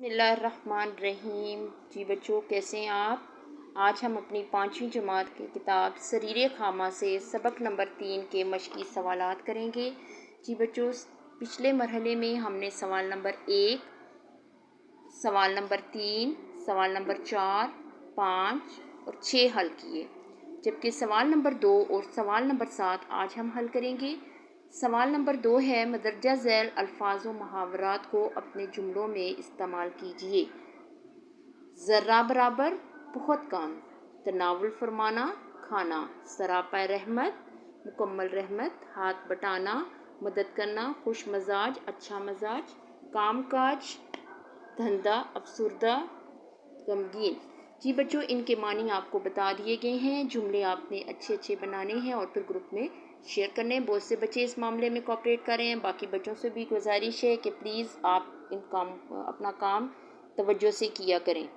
बिस्मिल्लाहिर्रहमानिर्रहीम। जी बच्चों, कैसे हैं आप। आज हम अपनी 5वीं जमात की किताब सरीरे खामा से सबक नंबर 3 के मश्की सवालात करेंगे। जी बच्चों, पिछले मरहले में हमने सवाल नंबर 1, सवाल नंबर 3, सवाल नंबर 4, 5 और 6 हल किए, जबकि सवाल नंबर 2 और सवाल नंबर 7 आज हम हल करेंगे। सवाल नंबर 2 है, मदरजा झैल अल्फाज व मुहावरात को अपने जुमलों में इस्तेमाल कीजिए। ज़र्रा बराबर, बहुत कम, तनावुल फरमाना, खाना, सरापा रहमत, मुकम्मल रहमत, हाथ बटाना, मदद करना, खुश मजाज, अच्छा मजाज, काम काज, धंधा, अफसुर्दा, गमगीन। जी बच्चों, इनके मानी आपको बता दिए गए हैं। जुमले आपने अच्छे अच्छे बनाने हैं और फिर ग्रुप में शेयर करने हैं। बहुत से बच्चे इस मामले में कोऑपरेट कर रहे हैं। बाकी बच्चों से भी गुजारिश है कि प्लीज़ आप अपना काम तवज्जो से किया करें।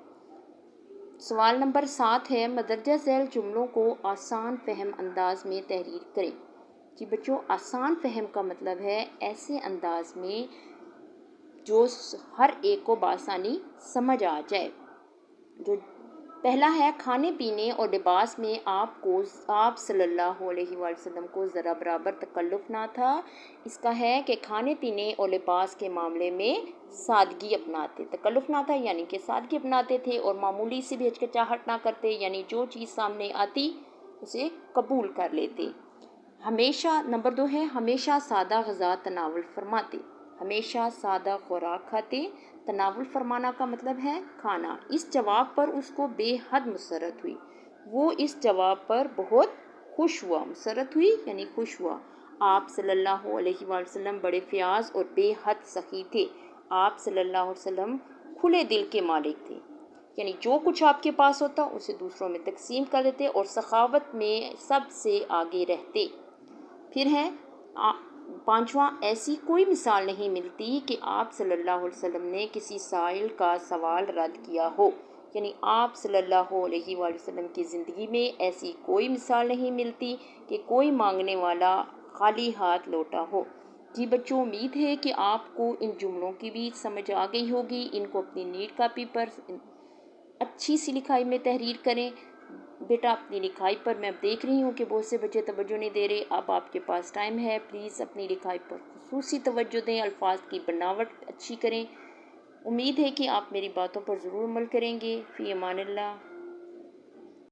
सवाल नंबर 7 है, मदरजा झैल जुमलों को आसान फहम अंदाज में तहरीर करें। जी बच्चों, आसान फहम का मतलब है ऐसे अंदाज में जो हर एक को बासानी समझ आ जाए। जो पहला है, खाने पीने और लिबास में आप सल्लल्लाहु अलैहि वसल्लम को ज़रा बराबर तकल्लुफ़ ना था। इसका है कि खाने पीने और लिबास के मामले में सादगी अपनाते, तकल्लुफ़ ना था यानी कि सादगी अपनाते थे और मामूली से भी हिचकिचाहट ना करते, यानी जो चीज़ सामने आती उसे कबूल कर लेते। हमेशा नंबर 2 है, हमेशा सादा ग़िज़ा तनावुल फरमाते, हमेशा सादा खुराक खाते। तनावुल फरमाना का मतलब है खाना। इस जवाब पर उसको बेहद मुसरत हुई, वो इस जवाब पर बहुत खुश हुआ। मुसरत हुई यानी खुश हुआ। आप सल्लल्लाहु अलैहि वसल्लम बड़े फ़याज़ और बेहद सखी थे। आप सल्लल्लाहु अलैहि वसल्लम खुले दिल के मालिक थे, यानी जो कुछ आपके पास होता उसे दूसरों में तकसीम कर देते और सखावत में सबसे आगे रहते। फिर है 5वां, ऐसी कोई मिसाल नहीं मिलती कि आप सल्लल्लाहु अलैहि वसल्लम ने किसी साइल का सवाल रद्द किया हो, यानी आप सल्लल्लाहु अलैहि वसल्लम की ज़िंदगी में ऐसी कोई मिसाल नहीं मिलती कि कोई मांगने वाला खाली हाथ लौटा हो। जी बच्चों, उम्मीद है कि आपको इन जुमलों की भी समझ आ गई होगी। इनको अपनी नीट कापी पर अच्छी सी लिखाई में तहरीर करें। बेटा, अपनी लिखाई पर मैं देख रही हूँ कि बहुत से बच्चे तवज्जो नहीं दे रहे। अब आपके पास टाइम है, प्लीज़ अपनी लिखाई पर खुसूसी तवज्जो दें, अल्फाज की बनावट अच्छी करें। उम्मीद है कि आप मेरी बातों पर ज़रूर अमल करेंगे। फ़ी अमानिल्लाह।